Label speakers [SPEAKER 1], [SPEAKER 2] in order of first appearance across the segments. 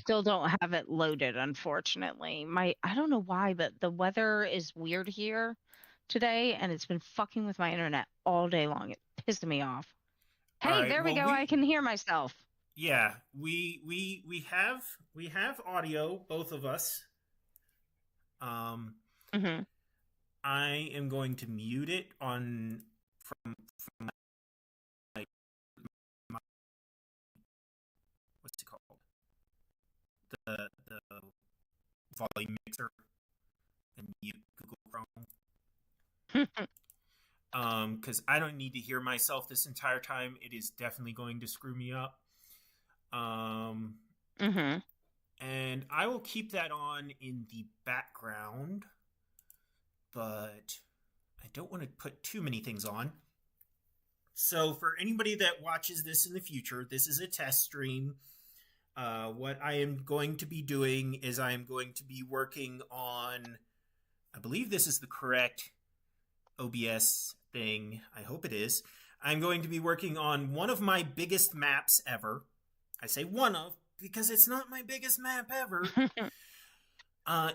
[SPEAKER 1] still don't have it loaded, unfortunately. I don't know why, but the weather is weird here today, and it's been fucking with my internet all day long. It pissed me off.
[SPEAKER 2] All
[SPEAKER 1] Hey,
[SPEAKER 2] right.
[SPEAKER 1] there we
[SPEAKER 2] Well,
[SPEAKER 1] go. I can hear myself.
[SPEAKER 2] yeah, we have audio, both of us. Um,
[SPEAKER 1] Hmm.
[SPEAKER 2] I am going to mute it on from like my, what's it called, the volume mixer and mute Google Chrome. Because I don't need to hear myself this entire time. It is definitely going to screw me up. Um,
[SPEAKER 1] Hmm.
[SPEAKER 2] and I will keep that on in the background, but I don't want to put too many things on. So, for anybody that watches this in the future, this is a test stream. What I am going to be doing is I am going to be working on, I believe this is the correct OBS thing. I hope it is. I'm going to be working on one of my biggest maps ever. I say one of because it's not my biggest map ever.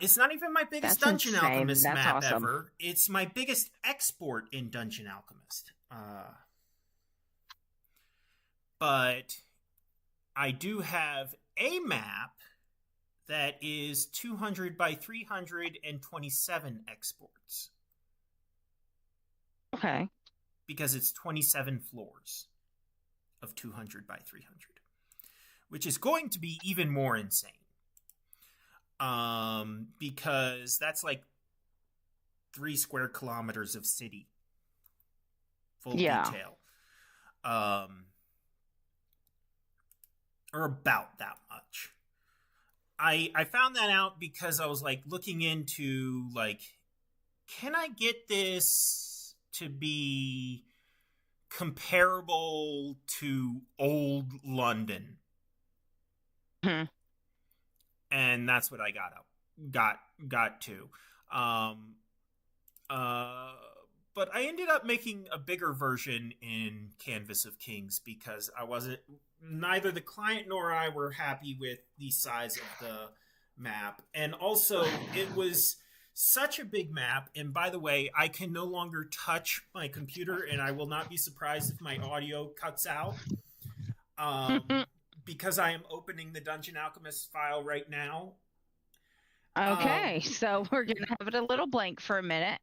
[SPEAKER 2] It's not even my biggest
[SPEAKER 1] That's
[SPEAKER 2] Dungeon
[SPEAKER 1] insane.
[SPEAKER 2] Alchemist
[SPEAKER 1] That's
[SPEAKER 2] map
[SPEAKER 1] awesome.
[SPEAKER 2] ever. It's my biggest export in Dungeon Alchemist. But I do have a map that is 200 by 327 exports
[SPEAKER 1] Okay.
[SPEAKER 2] because it's 27 floors of 200 by 300, which is going to be even more insane. Because that's like 3 square kilometers of city, full
[SPEAKER 1] Yeah.
[SPEAKER 2] detail. Or about that much. I found that out because I was like looking into like, can I get this to be comparable to old London?
[SPEAKER 1] Mhm.
[SPEAKER 2] And that's what I got to. Um, uh, but I ended up making a bigger version in Canvas of Kings because I wasn't neither the client nor I were happy with the size of the map. And also it was such a big map, and by the way, I can no longer touch my computer and I will not be surprised if my audio cuts out. Um because I am opening the Dungeon Alchemist file right now.
[SPEAKER 1] Okay,
[SPEAKER 2] Um
[SPEAKER 1] so we're gonna have it a little blank for a minute.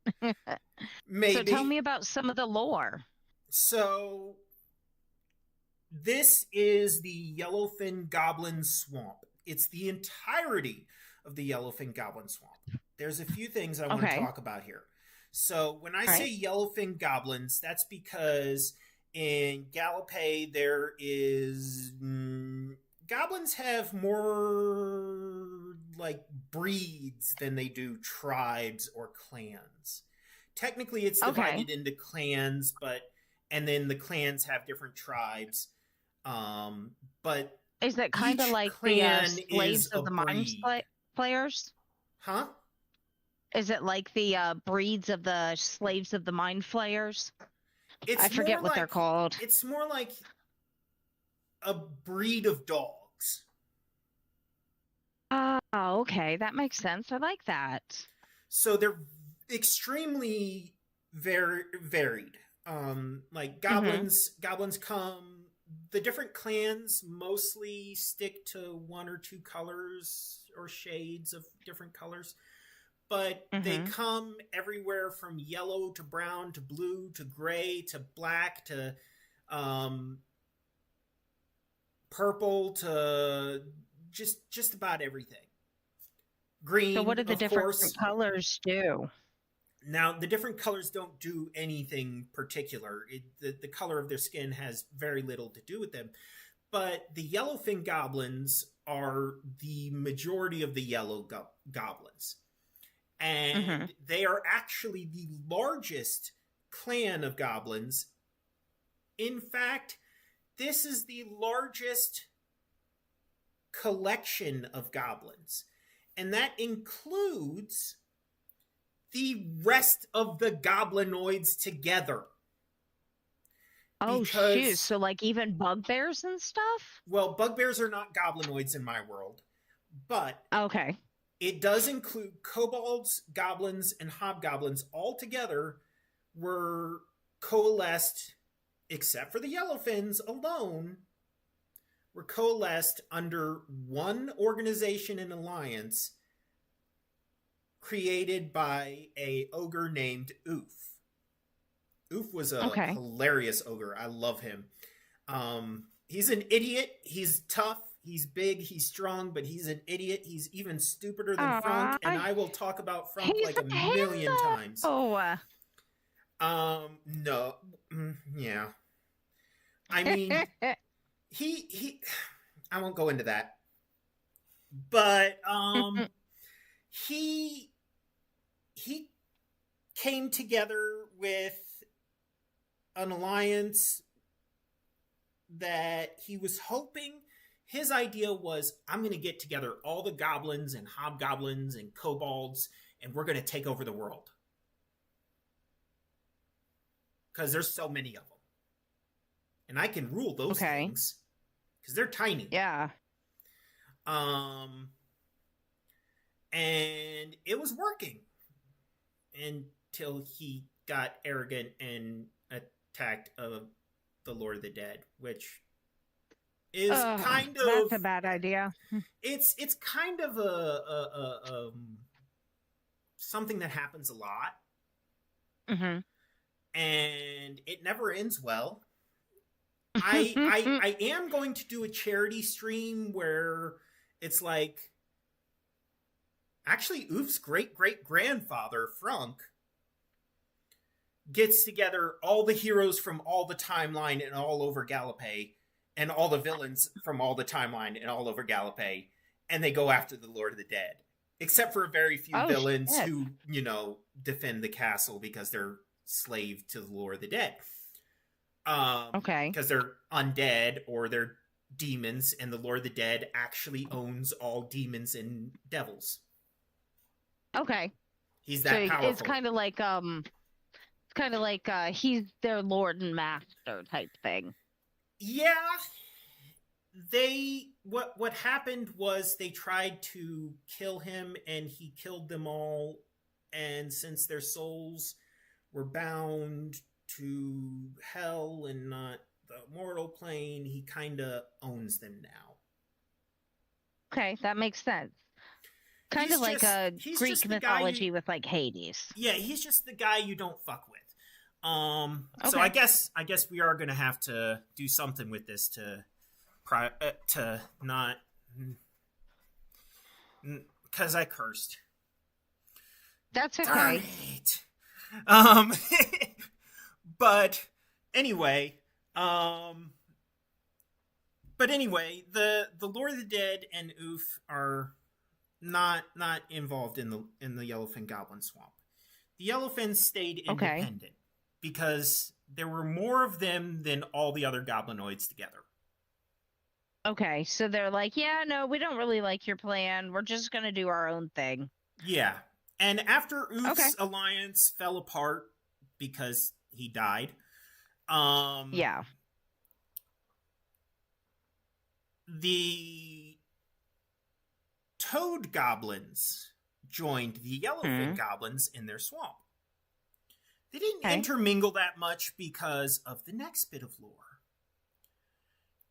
[SPEAKER 1] So tell
[SPEAKER 2] Maybe.
[SPEAKER 1] me about some of the lore.
[SPEAKER 2] So this is the Yellowfin Goblin Swamp. It's the entirety of the Yellowfin Goblin Swamp. There's a few things I want to
[SPEAKER 1] Okay.
[SPEAKER 2] talk about here. So when I
[SPEAKER 1] All right.
[SPEAKER 2] say Yellowfin Goblins, that's because in Gallipay there is goblins have more like breeds than they do tribes or clans. Technically it's
[SPEAKER 1] Okay.
[SPEAKER 2] divided into clans, but and then the clans have different tribes. But
[SPEAKER 1] Is it kind of
[SPEAKER 2] each
[SPEAKER 1] like the
[SPEAKER 2] clan
[SPEAKER 1] slaves
[SPEAKER 2] is a
[SPEAKER 1] of the
[SPEAKER 2] breed.
[SPEAKER 1] players?
[SPEAKER 2] Huh?
[SPEAKER 1] Is it like the breeds of the slaves of the mind flayers? I
[SPEAKER 2] It's
[SPEAKER 1] forget
[SPEAKER 2] more
[SPEAKER 1] what they're
[SPEAKER 2] like
[SPEAKER 1] called.
[SPEAKER 2] it's more like a breed of dogs.
[SPEAKER 1] Oh, okay. That makes sense. I like that.
[SPEAKER 2] So they're extremely varied. Like
[SPEAKER 1] Mm-hmm.
[SPEAKER 2] goblins come. The different clans mostly stick to one or two colors or shades of different colors, but they
[SPEAKER 1] Mm-hmm.
[SPEAKER 2] come everywhere from yellow to brown to blue to gray to black to um, purple to just about everything.
[SPEAKER 1] So what
[SPEAKER 2] Green,
[SPEAKER 1] do the
[SPEAKER 2] of
[SPEAKER 1] different
[SPEAKER 2] course.
[SPEAKER 1] colors do?
[SPEAKER 2] Now, the different colors don't do anything particular. The color of their skin has very little to do with them. But the yellowfin goblins are the majority of the yellow goblins.
[SPEAKER 1] Mm-hmm.
[SPEAKER 2] And they are actually the largest clan of goblins. In fact, this is the largest collection of goblins. And that includes the rest of the goblinoids together.
[SPEAKER 1] Oh shoot.
[SPEAKER 2] Because,
[SPEAKER 1] So like even bugbears and stuff?
[SPEAKER 2] well, bugbears are not goblinoids in my world, but
[SPEAKER 1] Okay.
[SPEAKER 2] it does include kobolds, goblins, and hobgoblins all together were coalesced, except for the Yellowfins alone, were coalesced under one organization and alliance created by a ogre named Oof. Oof was a
[SPEAKER 1] Okay.
[SPEAKER 2] hilarious ogre. I love him. He's an idiot. He's tough. He's big. He's strong, but he's an idiot. He's even stupider than Frunk, and
[SPEAKER 1] Aw,
[SPEAKER 2] I will talk about Frunk
[SPEAKER 1] he's
[SPEAKER 2] like a
[SPEAKER 1] a
[SPEAKER 2] million
[SPEAKER 1] him
[SPEAKER 2] times.
[SPEAKER 1] though.
[SPEAKER 2] No, yeah. I mean, he. I won't go into that, but he came together with an alliance that he was hoping. His idea was, I'm going to get together all the goblins and hobgoblins and kobolds, and we're going to take over the world. Because there's so many of them. And I can rule those things. Because they're tiny.
[SPEAKER 1] Yeah.
[SPEAKER 2] And it was working. Until he got arrogant and attacked the Lord of the Dead, which is kind of,
[SPEAKER 1] that's a bad idea.
[SPEAKER 2] It's kind of a something that happens a lot, and it never ends well. I am going to do a charity stream where it's like, actually, Oof's great grandfather Frunk gets together all the heroes from all the timeline and all over Gallipay, and all the villains from all the timeline and all over Gallipay, and they go after the Lord of the Dead. Except for a very few villains who, defend the castle because they're slave to the Lord of the Dead. Because they're undead or they're demons, and the Lord of the Dead actually owns all demons and devils.
[SPEAKER 1] Okay.
[SPEAKER 2] He's that powerful.
[SPEAKER 1] It's kind of like he's their lord and master type thing.
[SPEAKER 2] Yeah. What happened was they tried to kill him, and he killed them all, and since their souls were bound to hell and not the mortal plane, he kind of owns them now.
[SPEAKER 1] Okay, that makes sense. Kind of like a Greek mythology with like Hades.
[SPEAKER 2] Yeah, he's just the guy you don't fuck with.
[SPEAKER 1] Okay.
[SPEAKER 2] So I guess we are gonna have to do something with this to not, because I cursed.
[SPEAKER 1] That's okay.
[SPEAKER 2] Darn it. But anyway, the Lord of the Dead and Oof are not involved in the Yellowfin Goblin Swamp. The Yellowfins stayed independent because there were more of them than all the other goblinoids together.
[SPEAKER 1] Okay, so they're like, yeah, no, we don't really like your plan. We're just gonna do our own thing.
[SPEAKER 2] Yeah, and after Oof's alliance fell apart because he died, the Toad Goblins joined the Yellowfin Goblins in their swamp. They didn't intermingle that much because of the next bit of lore.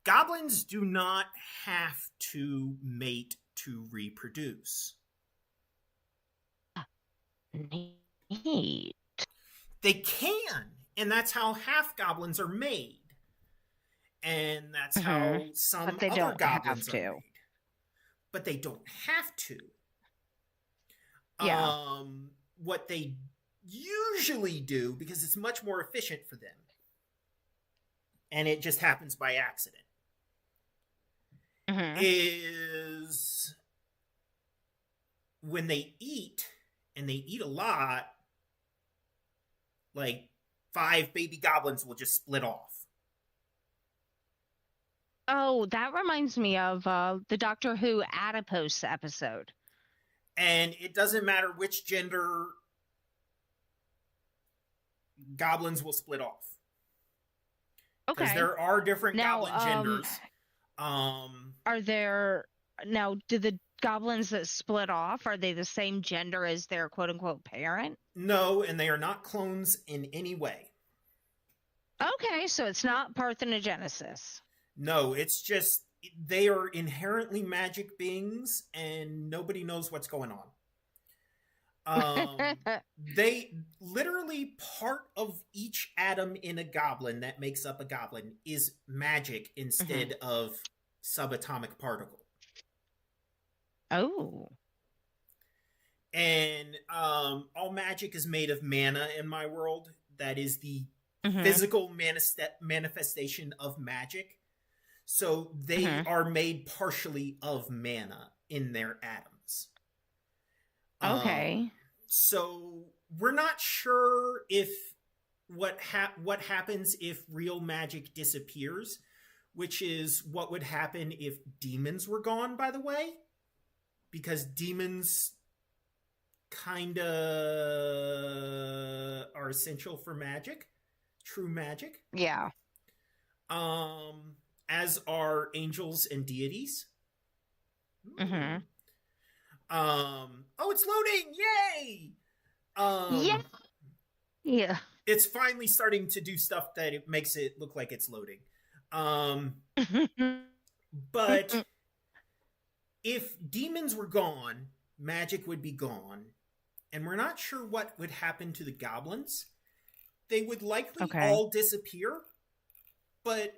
[SPEAKER 2] Goblins do not have to mate to reproduce.
[SPEAKER 1] Neat.
[SPEAKER 2] They can, and that's how half-goblins are made. And that's how some other goblins are made. But they don't have to.
[SPEAKER 1] Yeah.
[SPEAKER 2] What they usually do, because it's much more efficient for them, and it just happens by accident, is when they eat, and they eat a lot, like 5 baby goblins will just split off.
[SPEAKER 1] Oh, that reminds me of the Doctor Who Adipose episode.
[SPEAKER 2] And it doesn't matter which gender, goblins will split off. Okay. Because there are different goblin genders.
[SPEAKER 1] Are there... Now, do the goblins that split off, are they the same gender as their quote unquote parent?
[SPEAKER 2] No, and they are not clones in any way.
[SPEAKER 1] Okay, so it's not parthenogenesis.
[SPEAKER 2] No, it's just they are inherently magic beings and nobody knows what's going on. They literally, part of each atom in a goblin that makes up a goblin is magic instead of subatomic particle.
[SPEAKER 1] Oh.
[SPEAKER 2] And all magic is made of mana in my world. That is the
[SPEAKER 1] Mm-hmm.
[SPEAKER 2] physical manifestation of magic. So they are made partially of mana in their atoms.
[SPEAKER 1] Okay.
[SPEAKER 2] So we're not sure if what happens if real magic disappears, which is what would happen if demons were gone, by the way, because demons kind of are essential for magic, true magic.
[SPEAKER 1] Yeah.
[SPEAKER 2] As are angels and deities.
[SPEAKER 1] Mm-hmm.
[SPEAKER 2] Oh, it's loading! Yay!
[SPEAKER 1] Yeah. Yeah.
[SPEAKER 2] It's finally starting to do stuff that it makes it look like it's loading. But if demons were gone, magic would be gone, and we're not sure what would happen to the goblins. They would likely all disappear, but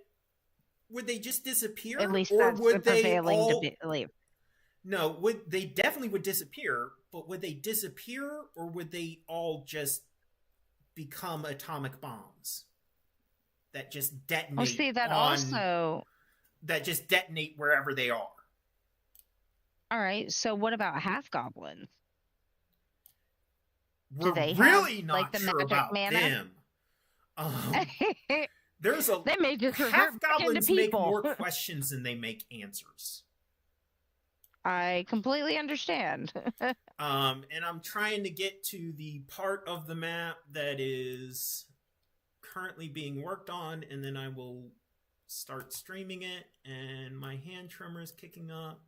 [SPEAKER 2] would they just disappear?
[SPEAKER 1] At least
[SPEAKER 2] or
[SPEAKER 1] that's
[SPEAKER 2] would
[SPEAKER 1] the
[SPEAKER 2] they
[SPEAKER 1] prevailing
[SPEAKER 2] all
[SPEAKER 1] belief.
[SPEAKER 2] No, they definitely would disappear, but would they disappear or would they all just become atomic bombs that just detonate
[SPEAKER 1] Oh, see, that also...
[SPEAKER 2] that just detonate wherever they are?
[SPEAKER 1] All right, so what about half goblins?
[SPEAKER 2] We're
[SPEAKER 1] Do they
[SPEAKER 2] really
[SPEAKER 1] have,
[SPEAKER 2] not
[SPEAKER 1] like, the
[SPEAKER 2] sure
[SPEAKER 1] magic
[SPEAKER 2] about
[SPEAKER 1] mana?
[SPEAKER 2] them. There's a
[SPEAKER 1] They may just
[SPEAKER 2] half
[SPEAKER 1] revert back
[SPEAKER 2] goblins
[SPEAKER 1] into
[SPEAKER 2] make
[SPEAKER 1] people.
[SPEAKER 2] more questions than they make answers.
[SPEAKER 1] I completely understand.
[SPEAKER 2] And I'm trying to get to the part of the map that is currently being worked on, and then I will start streaming it, and my hand tremor is kicking up.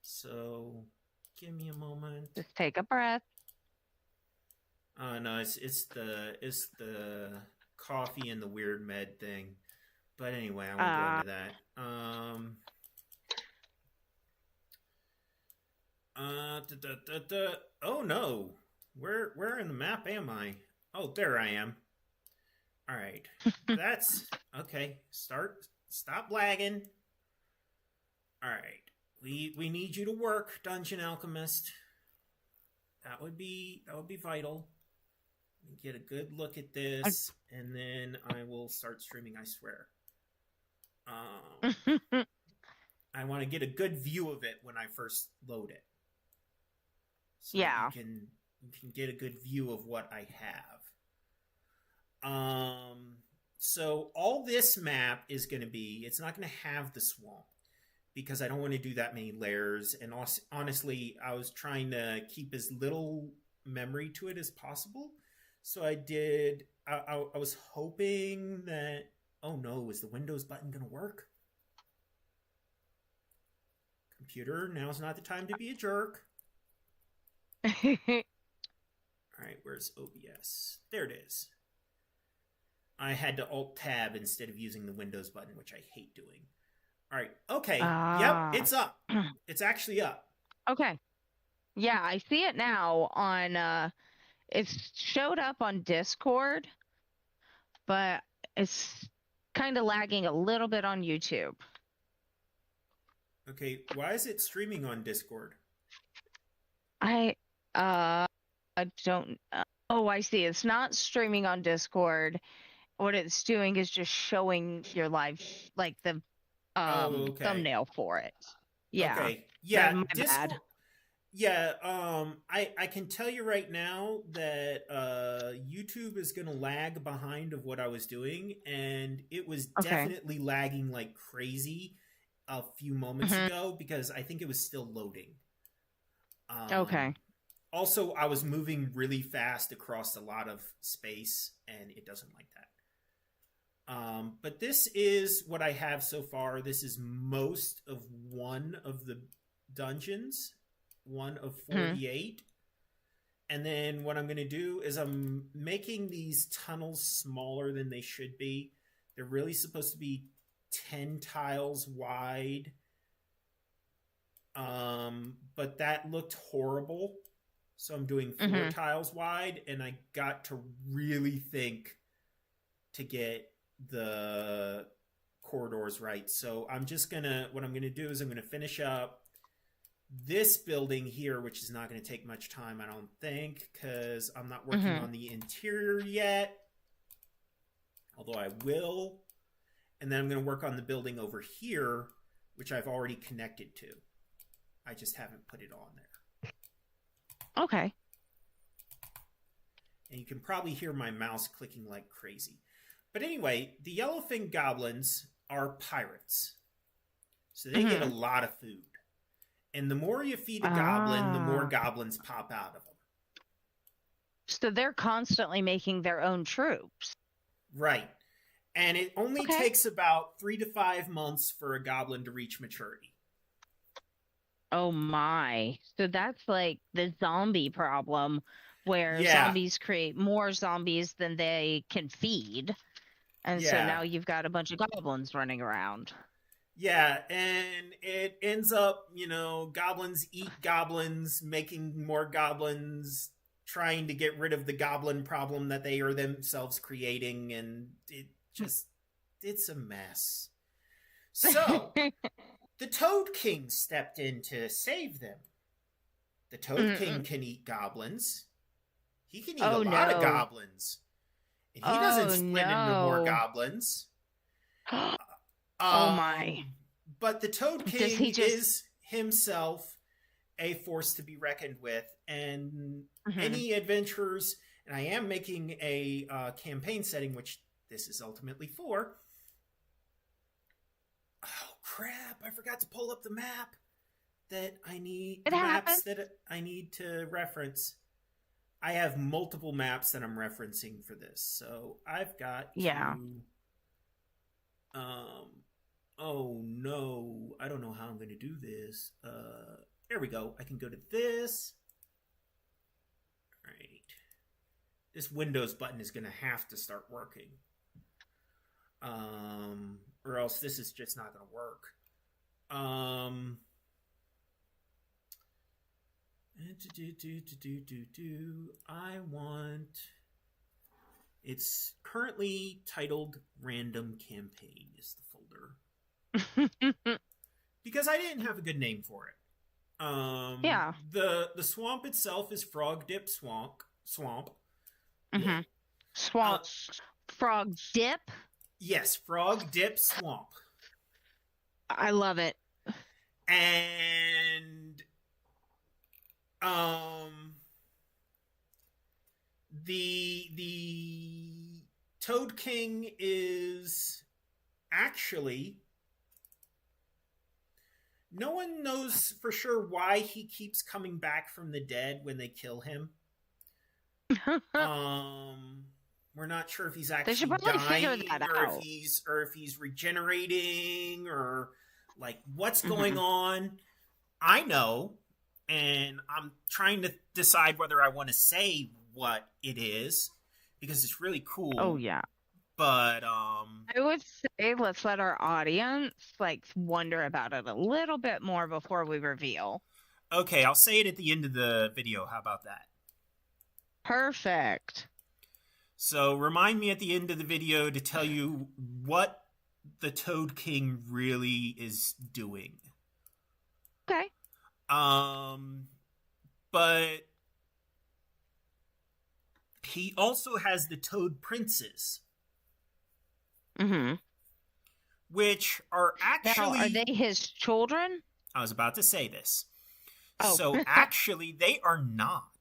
[SPEAKER 2] So give me a moment.
[SPEAKER 1] Just take a breath.
[SPEAKER 2] No, it's the coffee and the weird med thing. But anyway, I won't go into that. Oh no, where in the map am I? Oh, there I am. All right, that's okay. Stop lagging. All right, we need you to work, Dungeon Alchemist. That would be vital. Get a good look at this, and then I will start streaming. I swear. I want to get a good view of it when I first load it. So
[SPEAKER 1] Yeah.
[SPEAKER 2] you can get a good view of what I have. So all this map is going to be, it's not going to have the swamp because I don't want to do that many layers. And honestly, I was trying to keep as little memory to it as possible. So I was hoping that, oh no, is the Windows button going to work? Computer, now's not the time to be a jerk. All right, where's OBS? There it is. I had to Alt-Tab instead of using the Windows button, which I hate doing. All right, okay. Yep, it's up. It's actually up.
[SPEAKER 1] Okay. Yeah, I see it now on... It's showed up on Discord, but it's kind of lagging a little bit on YouTube.
[SPEAKER 2] Okay, why is it streaming on Discord?
[SPEAKER 1] I don't... oh, I see. It's not streaming on Discord. What it's doing is just showing your live, like the thumbnail for it. Yeah.
[SPEAKER 2] Okay. Yeah.
[SPEAKER 1] My
[SPEAKER 2] Discord,
[SPEAKER 1] bad.
[SPEAKER 2] Yeah. I can tell you right now that YouTube is going to lag behind of what I was doing, and it was definitely lagging like crazy a few moments ago because I think it was still loading. Also, I was moving really fast across a lot of space, and it doesn't like that. But this is what I have so far. This is most of one of the dungeons, one of
[SPEAKER 1] Mhm.
[SPEAKER 2] 48. And then what I'm going to do is I'm making these tunnels smaller than they should be. They're really supposed to be 10 tiles wide. But that looked horrible. So I'm doing 4
[SPEAKER 1] Mhm.
[SPEAKER 2] tiles wide, and I got to really think to get the corridors right. So what I'm gonna do is I'm gonna finish up this building here, which is not gonna take much time, I don't think, because I'm not working
[SPEAKER 1] Mhm.
[SPEAKER 2] on the interior yet. Although I will. And then I'm gonna work on the building over here, which I've already connected to. I just haven't put it on there.
[SPEAKER 1] Okay.
[SPEAKER 2] And you can probably hear my mouse clicking like crazy. But anyway, the Yellowfin goblins are pirates. So they get a
[SPEAKER 1] Mhm.
[SPEAKER 2] lot of food. And the more you feed a goblin, the more
[SPEAKER 1] Ah.
[SPEAKER 2] goblins pop out of them.
[SPEAKER 1] So they're constantly making their own troops.
[SPEAKER 2] Right. And it only
[SPEAKER 1] Okay.
[SPEAKER 2] takes about 3 to 5 months for a goblin to reach maturity.
[SPEAKER 1] Oh my. So that's like the zombie problem where
[SPEAKER 2] Yeah.
[SPEAKER 1] zombies create more zombies than they can feed. And so
[SPEAKER 2] Yeah.
[SPEAKER 1] now you've got a bunch of goblins running around.
[SPEAKER 2] Yeah, and it ends up, goblins eat goblins, making more goblins, trying to get rid of the goblin problem that they are themselves creating, and it's a mess. So, the Toad King stepped in to save them. The Toad King
[SPEAKER 1] Mm-mm.
[SPEAKER 2] can eat goblins. He can eat a
[SPEAKER 1] Oh
[SPEAKER 2] lot of
[SPEAKER 1] no.
[SPEAKER 2] goblins. And he doesn't
[SPEAKER 1] Oh
[SPEAKER 2] split into more
[SPEAKER 1] no.
[SPEAKER 2] goblins.
[SPEAKER 1] Oh my.
[SPEAKER 2] But the Toad
[SPEAKER 1] Does he
[SPEAKER 2] King
[SPEAKER 1] just
[SPEAKER 2] is himself a force to be reckoned with, and
[SPEAKER 1] Mhm.
[SPEAKER 2] any adventurers. And I am making a campaign setting, which this is ultimately for. Oh crap! I forgot to pull up the map that I need.
[SPEAKER 1] It
[SPEAKER 2] The maps
[SPEAKER 1] happens.
[SPEAKER 2] that I need to reference. I have multiple maps that I'm referencing for this, so I've got
[SPEAKER 1] Yeah.
[SPEAKER 2] to. Oh no, I don't know how I'm going to do this. There we go. I can go to this. All right. This Windows button is going to have to start working. Or else this is just not going to work. I want. It's currently titled Random Campaign, is the folder. Because I didn't have a good name for it.
[SPEAKER 1] Yeah.
[SPEAKER 2] The swamp itself is Frog Dip Swamp. Blech.
[SPEAKER 1] Mhm.
[SPEAKER 2] Uh,
[SPEAKER 1] Swamp frog dip.
[SPEAKER 2] yes, Frog Dip Swamp.
[SPEAKER 1] I love it.
[SPEAKER 2] And um the Toad King is actually, no one knows for sure why he keeps coming back from the dead when they kill him. We're not sure if he's
[SPEAKER 1] They should
[SPEAKER 2] actually
[SPEAKER 1] probably figure
[SPEAKER 2] dying,
[SPEAKER 1] that
[SPEAKER 2] or if
[SPEAKER 1] out.
[SPEAKER 2] he's regenerating, or like what's going
[SPEAKER 1] Mhm.
[SPEAKER 2] on. I know, and I'm trying to decide whether I want to say what it is because it's really
[SPEAKER 1] Oh
[SPEAKER 2] cool.
[SPEAKER 1] yeah.
[SPEAKER 2] But
[SPEAKER 1] I would say let's let our audience like wonder about it a little bit more before we reveal.
[SPEAKER 2] okay, I'll say it at the end of the video. How about that?
[SPEAKER 1] Perfect.
[SPEAKER 2] So remind me at the end of the video to tell you what the Toad King really is doing.
[SPEAKER 1] Okay.
[SPEAKER 2] Um, but he also has the Toad Princes,
[SPEAKER 1] Mhm.
[SPEAKER 2] which are
[SPEAKER 1] Now, are they
[SPEAKER 2] actually.
[SPEAKER 1] his children?
[SPEAKER 2] I was about to say this.
[SPEAKER 1] Oh.
[SPEAKER 2] So actually, they are not.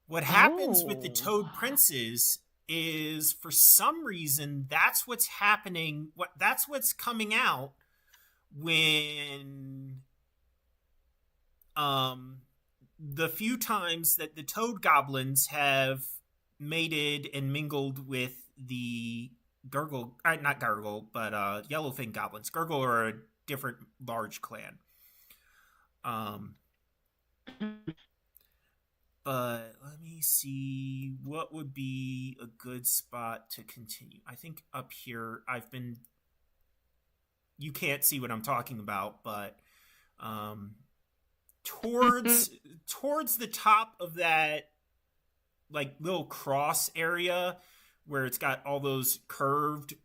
[SPEAKER 2] What happens with the
[SPEAKER 1] Oh.
[SPEAKER 2] Toad Princes is, for some reason, that's what's happening. That's what's coming out when the few times that the Toad Goblins have mated and mingled with the Gurgle, not Gurgle, but Yellowfin Goblins. Gurgle are a different large clan. Um, but let me see what would be a good spot to continue. I think up here, you can't see what I'm talking about, but um, towards the top of that like little cross area where it's got all those curved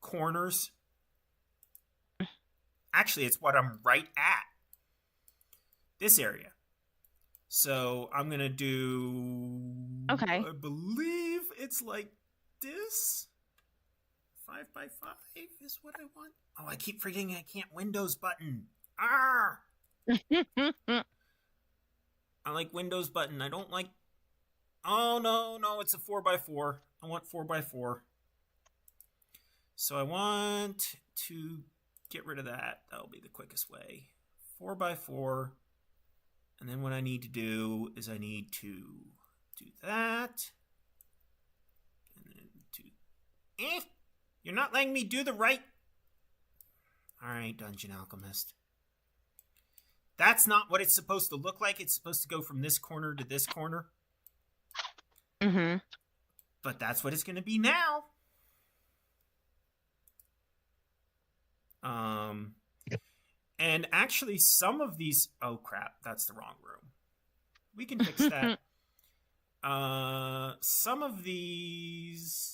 [SPEAKER 2] corners. Actually, it's what I'm right at. This area. So I'm gonna do.
[SPEAKER 1] Okay.
[SPEAKER 2] I believe it's like this. 5x5 is what I want. Oh, I keep forgetting I can't Windows button. Ah! I like Windows button. I don't like. Oh no! It's a 4x4. I want 4x4. So I want to get rid of that. That'll be the quickest way. 4x4. And then what I need to do is I need to do that. And then do. You're not letting me do the right. Alright, Dungeon Alchemist. That's not what it's supposed to look like. It's supposed to go from this corner to this corner.
[SPEAKER 1] Mm-hmm.
[SPEAKER 2] But that's what it's going to be now. And actually some of these... Oh, crap. That's the wrong room. We can fix that. Some of these...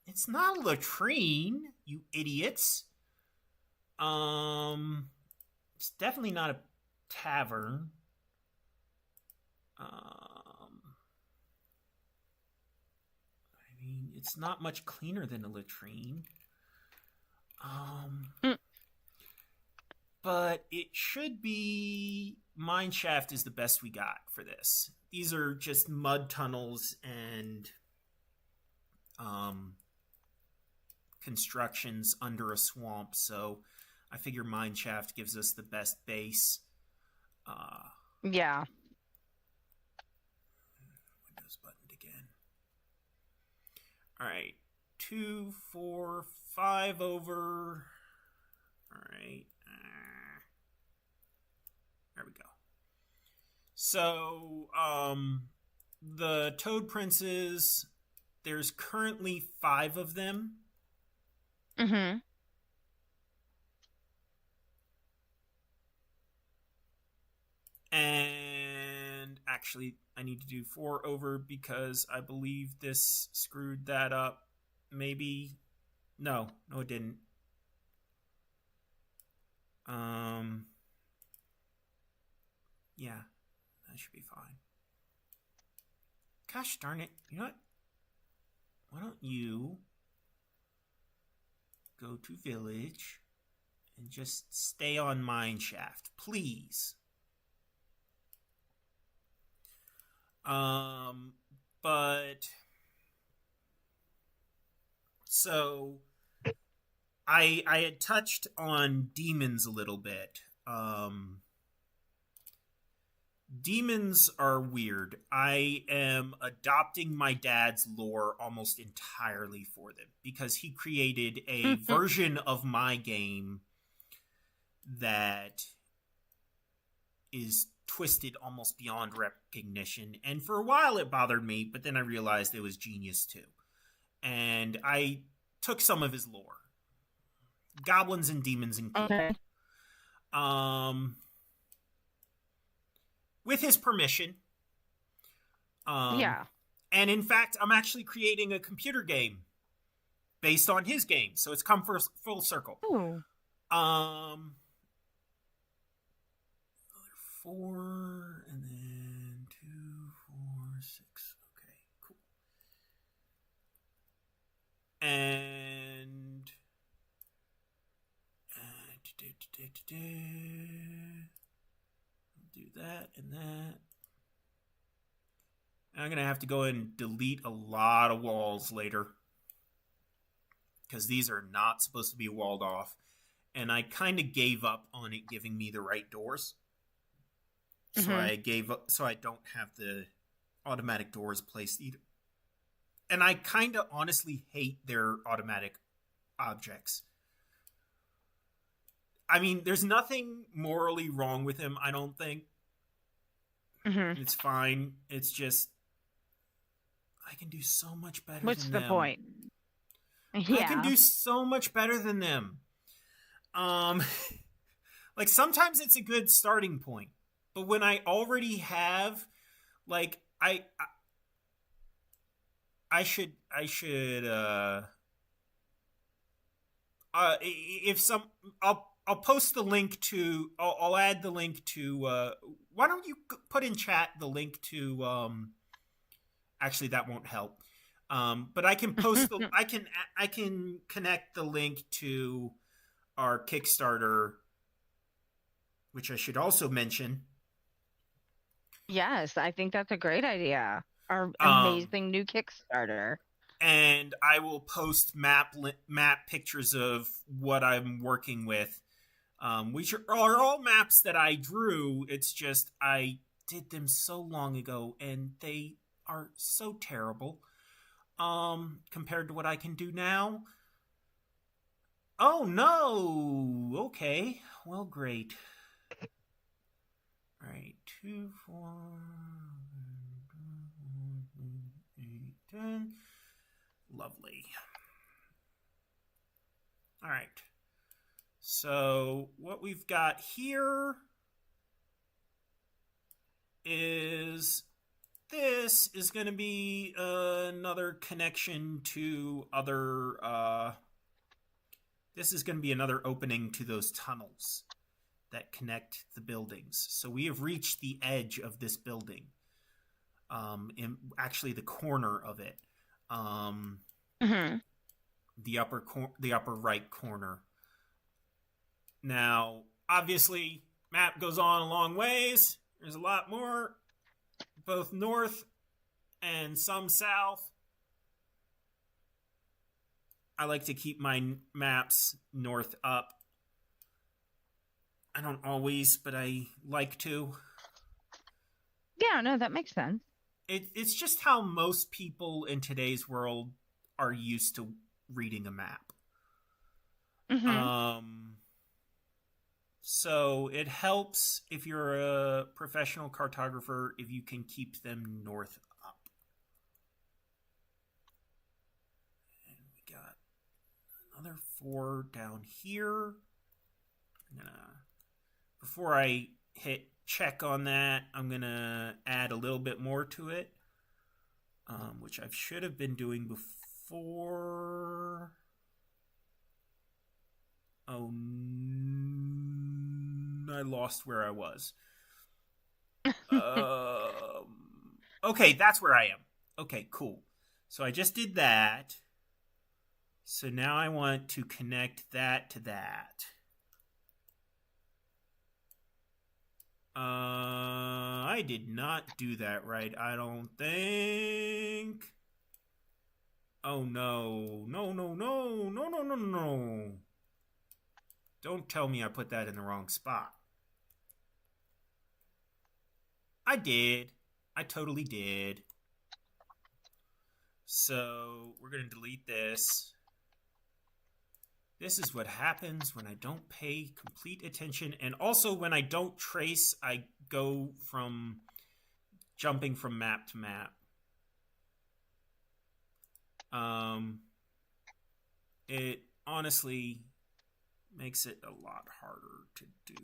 [SPEAKER 2] It's not a latrine, you idiots. It's definitely not a tavern. I mean, it's not much cleaner than a latrine. But it should be... Mineshaft is the best we got for this. These are just mud tunnels and constructions under a swamp, so I figure Mineshaft gives us the best base.
[SPEAKER 1] Yeah.
[SPEAKER 2] Windows buttoned again. Alright. 2, 4, 5 over. Alright. There we go. So, the Toad Princes, there's currently 5 of them.
[SPEAKER 1] Mm-hmm.
[SPEAKER 2] And actually, I need to do 4 over because I believe this screwed that up. Maybe. No, it didn't. Yeah, that should be fine. Gosh darn it. You know what? Why don't you go to village and just stay on Mineshaft, please? But so I had touched on demons a little bit. Demons are weird. I am adopting my dad's lore almost entirely for them because he created a version of my game that is twisted almost beyond recognition. And for a while it bothered me, but then I realized it was genius too. And I took some of his lore. Goblins and demons included.
[SPEAKER 1] Okay.
[SPEAKER 2] With his permission.
[SPEAKER 1] Yeah.
[SPEAKER 2] And in fact, I'm actually creating a computer game based on his game. So it's come full circle.
[SPEAKER 1] Ooh.
[SPEAKER 2] 4 and then 2, 4, 6. Okay, cool. And do that and that. I'm going to have to go and delete a lot of walls later because these are not supposed to be walled off. And I kind of gave up on it giving me the right doors. So I gave up, so I don't have the automatic doors placed either. And I kind of honestly hate their automatic objects. I mean, there's nothing morally wrong with him, I don't think.
[SPEAKER 1] Hmm.
[SPEAKER 2] It's fine. It's just, I can do so much better
[SPEAKER 1] What's
[SPEAKER 2] than
[SPEAKER 1] the
[SPEAKER 2] them.
[SPEAKER 1] point?
[SPEAKER 2] I can
[SPEAKER 1] Yeah.
[SPEAKER 2] do so much better than them. Um, like sometimes it's a good starting point, but when I already have, like, I should if some I'll post the link to I'll add the link to why don't you put in chat the link to actually that won't help. But I can post the I can connect the link to our Kickstarter, which I should also mention.
[SPEAKER 1] Yes, I think that's a great idea. Our
[SPEAKER 2] Um,
[SPEAKER 1] amazing new Kickstarter.
[SPEAKER 2] and I will post map pictures of what I'm working with, which are all maps that I drew. It's just I did them so long ago, and they are so terrible compared to what I can do now. Oh no! Okay, well, great. All right, 2, 4, 8, 10. Lovely. All right. So what we've got here is this is going to be another connection to other. This is going to be another opening to those tunnels that connect the buildings. So we have reached the edge of this building, in actually the corner of it,
[SPEAKER 1] Hmm.
[SPEAKER 2] the upper right corner. Now, obviously, map goes on a long ways. There's a lot more, both north and some south. I like to keep my maps north up. I don't always, but I like to.
[SPEAKER 1] Yeah, no, that makes sense.
[SPEAKER 2] It's just how most people in today's world are used to reading a map.
[SPEAKER 1] Hmm.
[SPEAKER 2] Um, so it helps if you're a professional cartographer if you can keep them north up. And we got another 4 down here. I'm gonna, before I hit check on that, I'm gonna add a little bit more to it, which I should have been doing before. Oh, I lost where I was. Okay, that's where I am. Okay, cool. So I just did that. So now I want to connect that to that. I did not do that right, I don't think. Oh no. No, no, no. No, no, no, no. Don't tell me I put that in the wrong spot. I did. I totally did. So we're going to delete this. This is what happens when I don't pay complete attention. And also when I don't trace, I go from jumping from map to map. It honestly makes it a lot harder to do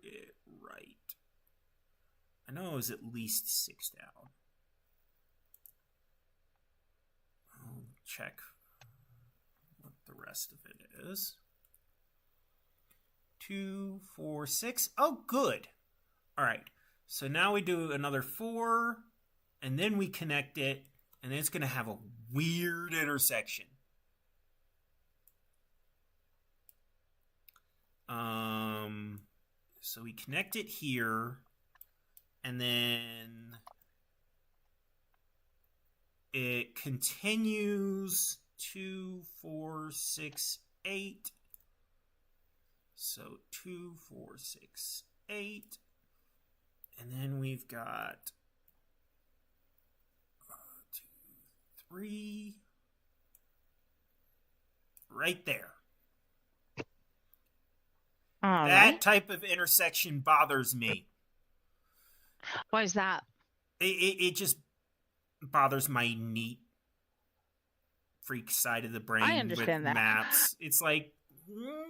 [SPEAKER 2] it right. I know it was at least 6 down. I'll check what the rest of it is. 2, 4, 6. Oh, good. All right. So now we do another 4, and then we connect it, and then it's going to have a weird intersection. So we connect it here, and then it continues 2, 4, 6, 8. So 2, 4, 6, 8. And then we've got 2, 3. Right there.
[SPEAKER 1] All
[SPEAKER 2] That
[SPEAKER 1] right.
[SPEAKER 2] type of intersection bothers me.
[SPEAKER 1] Why is that?
[SPEAKER 2] It just bothers my neat freak side of the
[SPEAKER 1] I
[SPEAKER 2] brain with
[SPEAKER 1] understand that.
[SPEAKER 2] maps. It's like,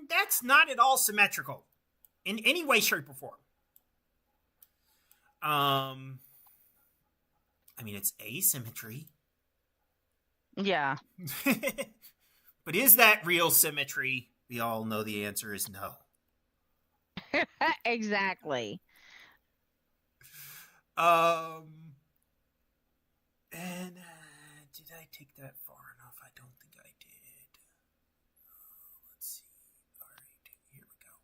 [SPEAKER 2] that's not at all symmetrical in any way, shape, or form. Um, I mean, it's asymmetry.
[SPEAKER 1] Yeah.
[SPEAKER 2] But is that real symmetry? We all know the answer is no.
[SPEAKER 1] Exactly.
[SPEAKER 2] Um, and did I take that far enough? I don't think I did. Let's see. All right, here we go.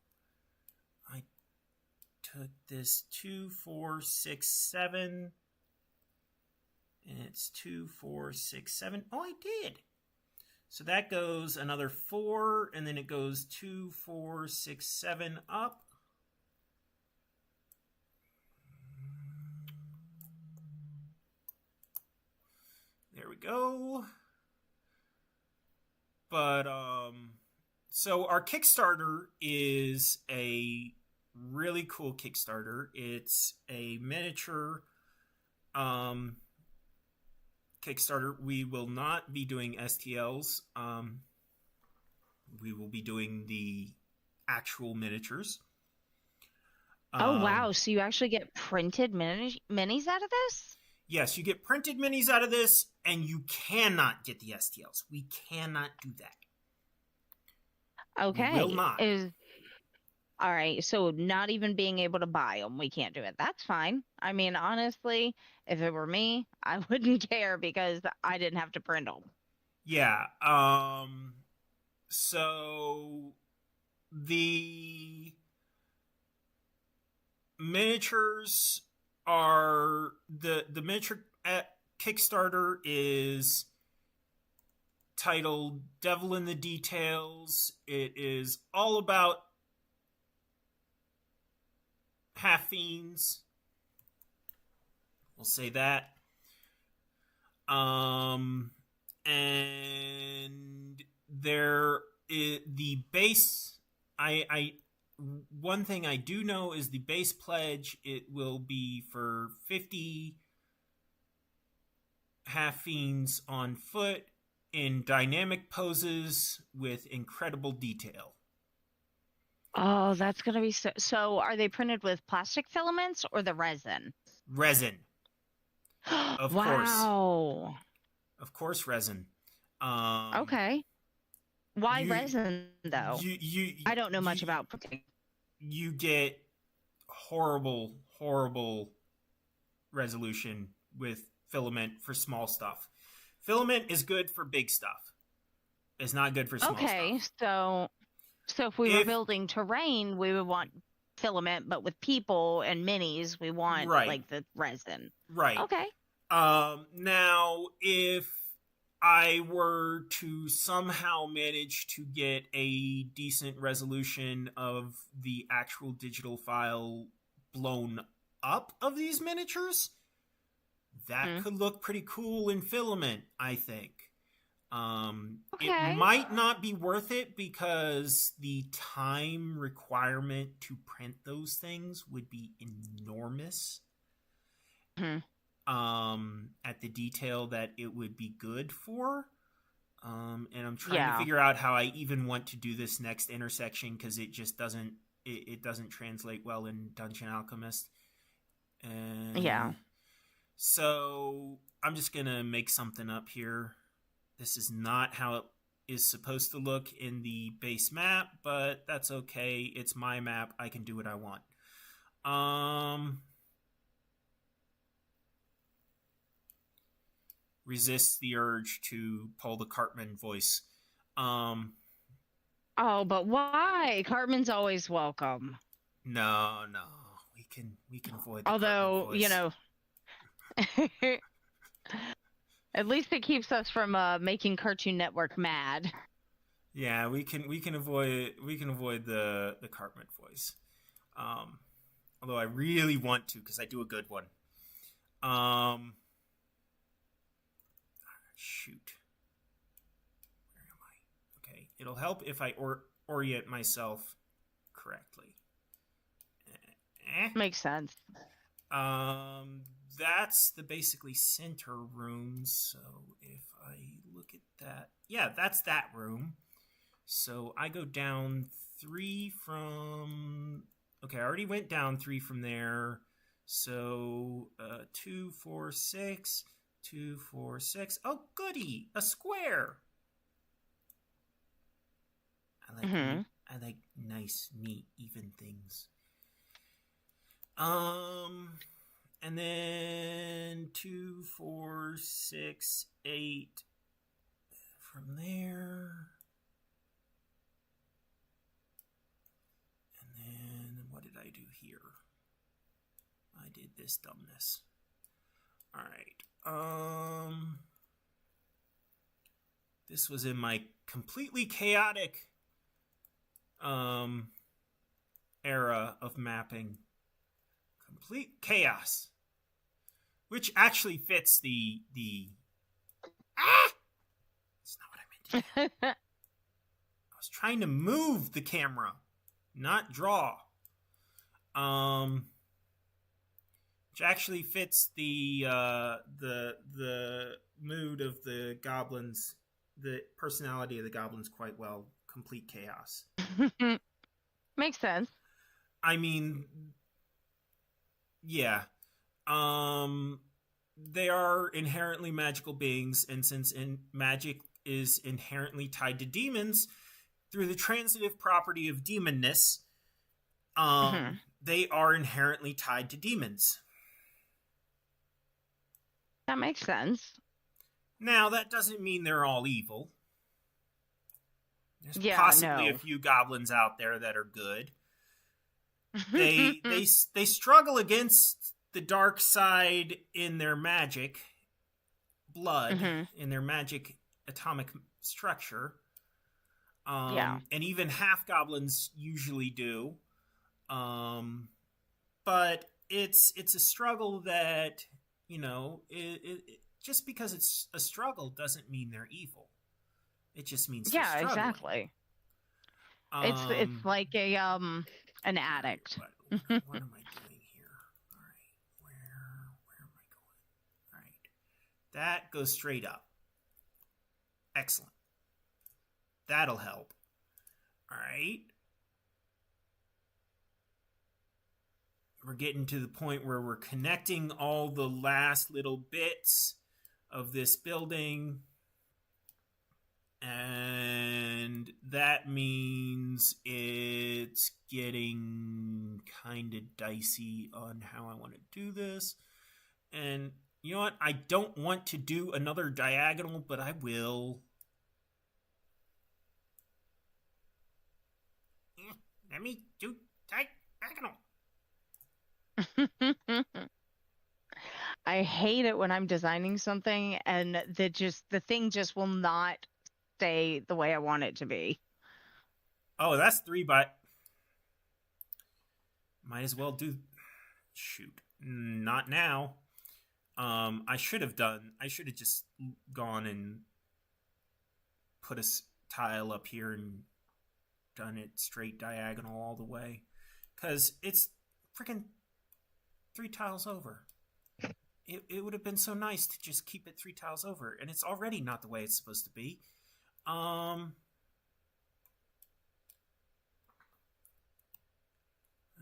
[SPEAKER 2] I took this 2, 4, 6, 7. And it's 2, 4, 6, 7. Oh, I did. So that goes another 4, and then it goes 2, 4, 6, 7 up. There we go. But so our Kickstarter is a really cool Kickstarter. It's a miniature Kickstarter. We will not be doing STLs. We will be doing the actual miniatures.
[SPEAKER 1] Oh, wow. So you actually get printed minis out of this?
[SPEAKER 2] Yes, you get printed minis out of this, and you cannot get the STLs. We cannot do that. We will
[SPEAKER 1] Okay.
[SPEAKER 2] not.
[SPEAKER 1] Is all right. So not even being able to buy them, we can't do it. That's fine. I mean, honestly, if it were me, I wouldn't care because I didn't have to print them.
[SPEAKER 2] Yeah. So the miniatures are the miniature at Kickstarter is titled Devil in the Details. It is all about half fiends. We'll say that. And there is the base. I one thing I do know is the base pledge. It will be for 50 half fiends on foot in dynamic poses with incredible detail.
[SPEAKER 1] Oh, that's gonna be so are they printed with plastic filaments or the resin?
[SPEAKER 2] Resin, of course,
[SPEAKER 1] Wow.
[SPEAKER 2] resin. Um,
[SPEAKER 1] Okay. Why
[SPEAKER 2] you
[SPEAKER 1] resin though?
[SPEAKER 2] you you
[SPEAKER 1] I don't know
[SPEAKER 2] you
[SPEAKER 1] much about printing.
[SPEAKER 2] you get horrible resolution with filament for small stuff. Filament is good for big stuff. It's not good for small
[SPEAKER 1] Okay,
[SPEAKER 2] stuff.
[SPEAKER 1] so if we were
[SPEAKER 2] If
[SPEAKER 1] building terrain, we would want filament, but with people and minis, we want
[SPEAKER 2] right,
[SPEAKER 1] like the resin.
[SPEAKER 2] right.
[SPEAKER 1] Okay.
[SPEAKER 2] Now if I were to somehow manage to get a decent resolution of the actual digital file blown up of these miniatures, that
[SPEAKER 1] Hmm.
[SPEAKER 2] could look pretty cool in filament, I think. It
[SPEAKER 1] Okay.
[SPEAKER 2] might not be worth it because the time requirement to print those things would be enormous.
[SPEAKER 1] Hmm.
[SPEAKER 2] At the detail that it would be good for. And I'm trying to
[SPEAKER 1] Yeah.
[SPEAKER 2] figure out how I even want to do this next intersection because it just doesn't it doesn't translate well in Dungeon Alchemist.
[SPEAKER 1] Yeah.
[SPEAKER 2] So I'm just gonna make something up here. This is not how it is supposed to look in the base map, but that's okay. It's my map. I can do what I want. Resist the urge to pull the Cartman voice. Um,
[SPEAKER 1] Oh, but why? Cartman's always welcome.
[SPEAKER 2] no, we can avoid the Cartman
[SPEAKER 1] Although,
[SPEAKER 2] voice.
[SPEAKER 1] at least it keeps us from making Cartoon Network mad.
[SPEAKER 2] Yeah, we can avoid the Cartman voice. Um, Although I really want to because I do a good one. Um, Shoot, where am I? Okay, it'll help if I orient myself correctly. Eh.
[SPEAKER 1] Makes sense.
[SPEAKER 2] That's the basically center room. So if I look at that, yeah, that's that room. So I go down 3 from. Okay, I already went down 3 from there. So 2, 4, 6, 2, 4, 6. Oh, goody, a square.
[SPEAKER 1] Mm-hmm.
[SPEAKER 2] I like nice, neat, even things. And then 2, 4, 6, 8 from there. And then what did I do here? I did this dumbness. All right. This was in my completely chaotic era of mapping. Complete chaos. Which actually fits the That's not what I meant to do. I was trying to move the camera, not draw. Which actually fits the mood of the goblins, the personality of the goblins quite well. Complete chaos.
[SPEAKER 1] Makes sense.
[SPEAKER 2] I mean, yeah. They are inherently magical beings, and since magic is inherently tied to demons through the transitive property of demonness, they are inherently tied to demons.
[SPEAKER 1] That makes sense.
[SPEAKER 2] Now, that doesn't mean they're all evil. There's
[SPEAKER 1] Yeah,
[SPEAKER 2] possibly
[SPEAKER 1] no.
[SPEAKER 2] a few goblins out there that are good. They struggle against the dark side in their magic blood, in their magic atomic structure.
[SPEAKER 1] Yeah.
[SPEAKER 2] And even half goblins usually do. But it's a struggle that, you know, just because it's a struggle doesn't mean they're evil. It just means they're
[SPEAKER 1] Yeah,
[SPEAKER 2] struggling.
[SPEAKER 1] exactly. It's like a an addict.
[SPEAKER 2] What am I doing here? All right, where am I going? All right, that goes straight up. Excellent. That'll help. All right. We're getting to the point where we're connecting all the last little bits of this building. And that means it's getting kind of dicey on how I want to do this. And you know what? I don't want to do another diagonal, but I will. Let me do diagonal.
[SPEAKER 1] I hate it when I'm designing something and the thing just will not stay the way I want it to be.
[SPEAKER 2] Oh, that's 3 by. Might as well do. Shoot. Not now. I should have just gone and put a tile up here and done it straight diagonal all the way. Because it's freaking 3 tiles over. It would have been so nice to just keep it 3 tiles over. And it's already not the way it's supposed to be.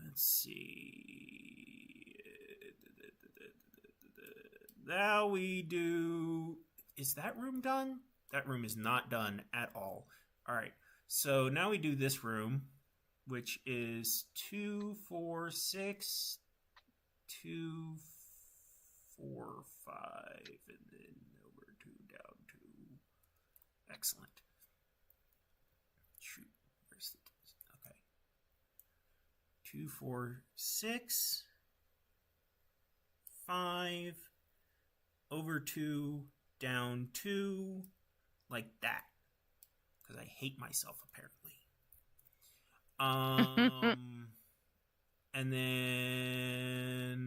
[SPEAKER 2] Let's see. Now we do. Is that room done? That room is not done at all. All right. So now we do this room, which is 2, 4, 6, 2, 4, 5, and then over 2, down 2. Excellent. Shoot. Where's the. Okay. 2, 4, 6, 5, over 2, down 2, like that. Because I hate myself, apparently. And then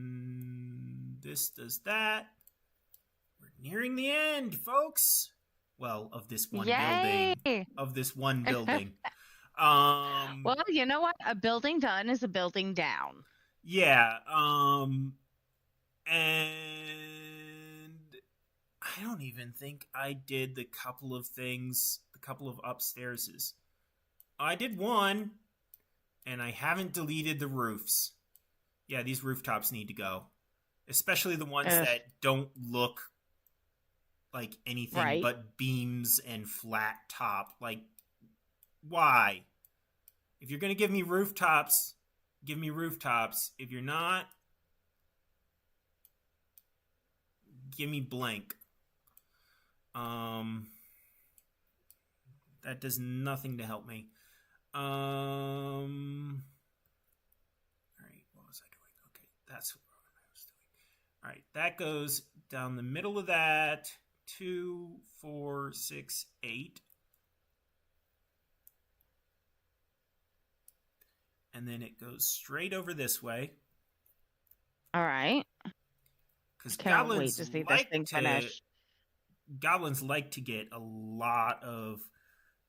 [SPEAKER 2] this does that. We're nearing the end, folks. Well, of this one
[SPEAKER 1] Yay!
[SPEAKER 2] building. Of this one building.
[SPEAKER 1] Well, Well, you know what? A building done is a building down.
[SPEAKER 2] Yeah, and I don't even think I did the couple of things, the couple of upstairses. I did one, and I haven't deleted the roofs. Yeah, these rooftops need to go, especially the ones
[SPEAKER 1] Ugh,
[SPEAKER 2] that don't look like anything
[SPEAKER 1] right.
[SPEAKER 2] but beams and flat top. Like, why? If you're gonna give me rooftops, give me rooftops. If you're not, give me blank. Um, that does nothing to help me. All right, what was I doing? Okay, that's what I was doing. All right, that goes down the middle of that. 2, 4, 6, 8. And then it goes straight over this way.
[SPEAKER 1] All right.
[SPEAKER 2] Because
[SPEAKER 1] Can't wait to see this thing finish.
[SPEAKER 2] goblins like to get a lot of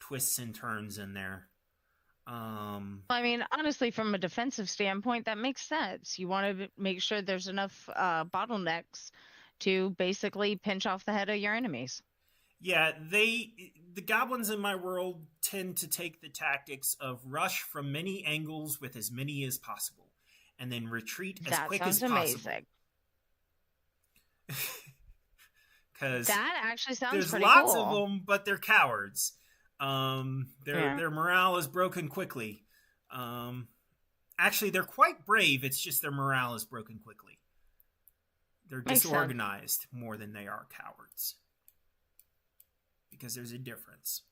[SPEAKER 2] twists and turns in there.
[SPEAKER 1] I mean, honestly, from a defensive standpoint, that makes sense. You want to make sure there's enough bottlenecks to basically pinch off the head of your enemies.
[SPEAKER 2] Yeah, the goblins in my world tend to take the tactics of rush from many angles with as many as possible, and then retreat as
[SPEAKER 1] That
[SPEAKER 2] quick as
[SPEAKER 1] sounds
[SPEAKER 2] possible.
[SPEAKER 1] amazing.
[SPEAKER 2] Because
[SPEAKER 1] That actually sounds
[SPEAKER 2] there's
[SPEAKER 1] pretty
[SPEAKER 2] lots of
[SPEAKER 1] cool.
[SPEAKER 2] them, but they're cowards.
[SPEAKER 1] Yeah.
[SPEAKER 2] Their morale is broken quickly. Actually, they're quite brave. It's just their morale is broken quickly. They're
[SPEAKER 1] Makes sense.
[SPEAKER 2] disorganized more than they are cowards. Because there's a difference.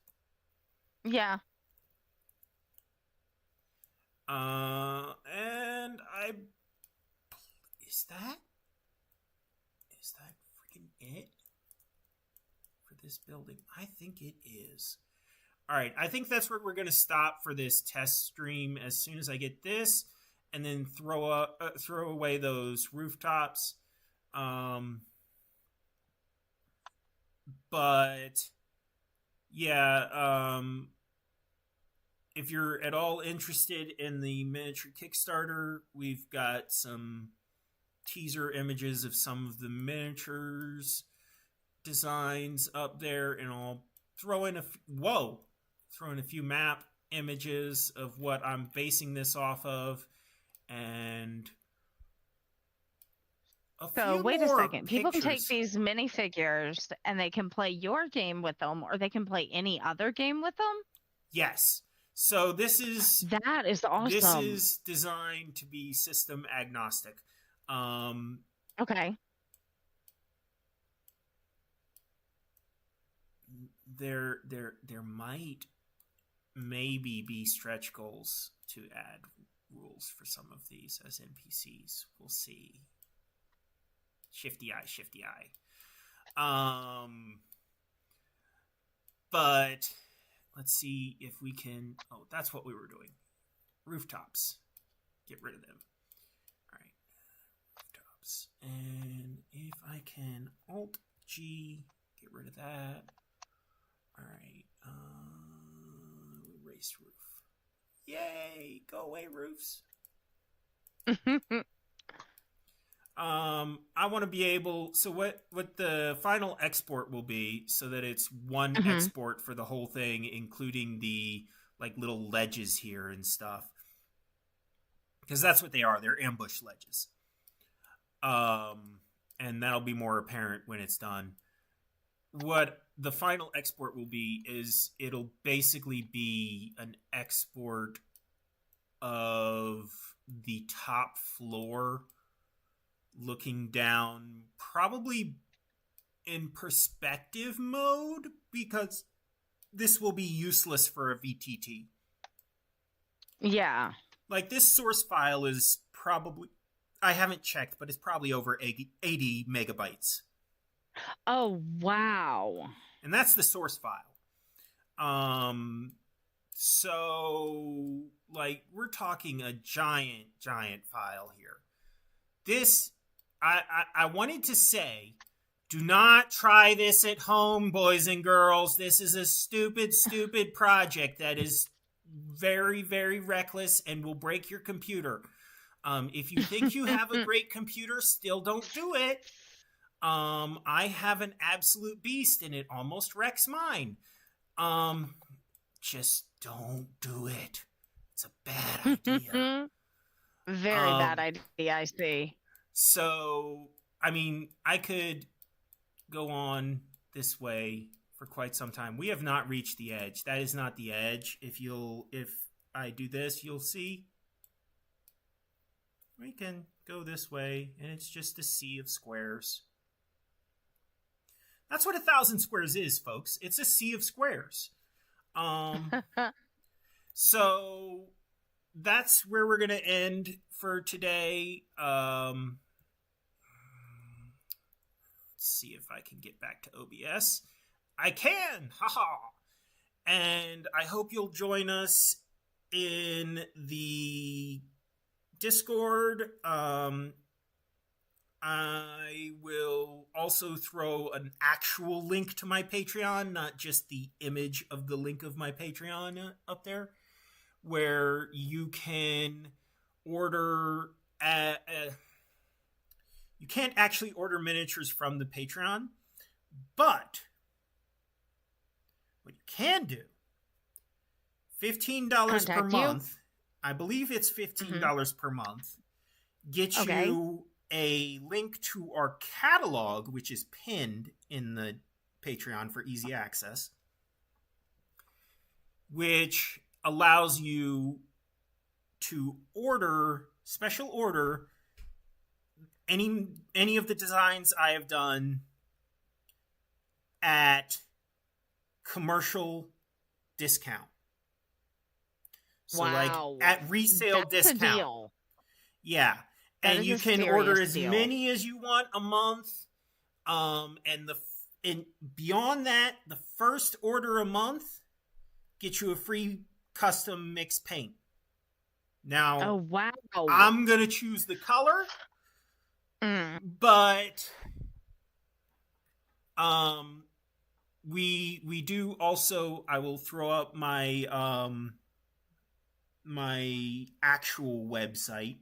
[SPEAKER 1] Yeah.
[SPEAKER 2] And I is that freaking it for this building? I think it is. All right, I think that's where we're going to stop for this test stream as soon as I get this, and then throw away those rooftops. But yeah, if you're at all interested in the miniature Kickstarter, we've got some teaser images of some of the miniatures designs up there, and I'll throw in a few map images of what I'm basing this off of, and a
[SPEAKER 1] So
[SPEAKER 2] few
[SPEAKER 1] wait a
[SPEAKER 2] more
[SPEAKER 1] second. People can take
[SPEAKER 2] pictures.
[SPEAKER 1] these minifigures and they can play your game with them, or they can play any other game with them.
[SPEAKER 2] Yes. So
[SPEAKER 1] That is
[SPEAKER 2] this
[SPEAKER 1] awesome.
[SPEAKER 2] is designed to be system agnostic. Um,
[SPEAKER 1] Okay.
[SPEAKER 2] there might maybe be stretch goals to add rules for some of these as NPCs. We'll see. Shifty eye, shifty eye. But let's see if we can. Oh, that's what we were doing. Rooftops. Get rid of them. All right. Rooftops. And if I can Alt G, get rid of that. All right. Erase roof. Yay! Go away, roofs. I want to be able. So what the final export will be, so that it's one
[SPEAKER 1] Hmm.
[SPEAKER 2] export for the whole thing, including the like little ledges here and stuff, because that's what they are. They're ambush ledges. Um, and that'll be more apparent when it's done. What the final export will be is it'll basically be an export of the top floor looking down, probably in perspective mode, because this will be useless for a VTT.
[SPEAKER 1] Yeah.
[SPEAKER 2] Like, this source file is probably, I haven't checked, but it's probably over 80 megabytes.
[SPEAKER 1] Oh, wow.
[SPEAKER 2] And that's the source file. So, like, we're talking a giant file here. This, I wanted to say, do not try this at home, boys and girls. This is a stupid project that is very, very reckless and will break your computer. If you think you have a great computer, still don't do it. I have an absolute beast and it almost wrecks mine. Just don't do it. It's a bad idea.
[SPEAKER 1] Very bad
[SPEAKER 2] Um,
[SPEAKER 1] idea, I see.
[SPEAKER 2] so, I mean, I could go on this way for quite some time. We have not reached the edge. That is not the edge. If I do this, you'll see. We can go this way, and it's just a sea of squares. That's what 1,000 squares is, folks. It's a sea of squares. So that's where we're going to end for today. Let's see if I can get back to OBS. I can! Haha! And I hope you'll join us in the Discord. I will also throw an actual link to my Patreon, not just the image of the link of my Patreon up there, where you can order. You can't actually order miniatures from the Patreon, but what you can do, $15 per
[SPEAKER 1] Contact you?
[SPEAKER 2] month. I believe it's $15 per month. Get
[SPEAKER 1] Okay.
[SPEAKER 2] you a link to our catalog, which is pinned in the Patreon for easy access, which allows you to special order any of the designs I have done at commercial discount. So
[SPEAKER 1] Wow.
[SPEAKER 2] like at resale
[SPEAKER 1] That's
[SPEAKER 2] discount.
[SPEAKER 1] a deal.
[SPEAKER 2] Yeah.
[SPEAKER 1] That
[SPEAKER 2] And
[SPEAKER 1] is
[SPEAKER 2] you
[SPEAKER 1] a
[SPEAKER 2] can
[SPEAKER 1] serious
[SPEAKER 2] order as
[SPEAKER 1] deal.
[SPEAKER 2] many as you want a month. And beyond that, the first order a month gets you a free custom mixed paint. Now,
[SPEAKER 1] Oh, wow.
[SPEAKER 2] I'm going to choose the color,
[SPEAKER 1] Mm.
[SPEAKER 2] but we do also, I will throw up my my actual website,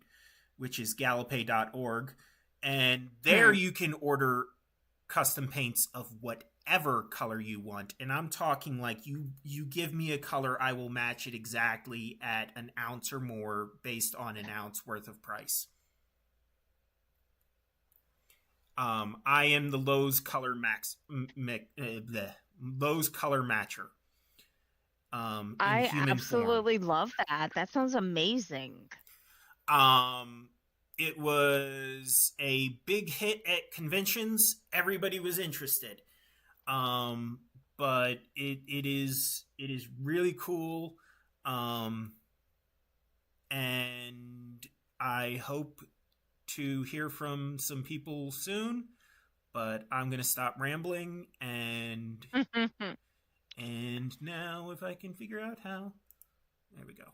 [SPEAKER 2] which is gallopay.org, and there you can order custom paints of whatever color you want. And I'm talking like you give me a color, I will match it exactly at an ounce or more based on an ounce worth of price. I am the Lowe's color Lowe's color matcher.
[SPEAKER 1] I absolutely love that. That sounds amazing.
[SPEAKER 2] It was a big hit at conventions. Everybody was interested. But it is really cool. And I hope to hear from some people soon. But I'm gonna stop rambling and now if I can figure out how. There we go.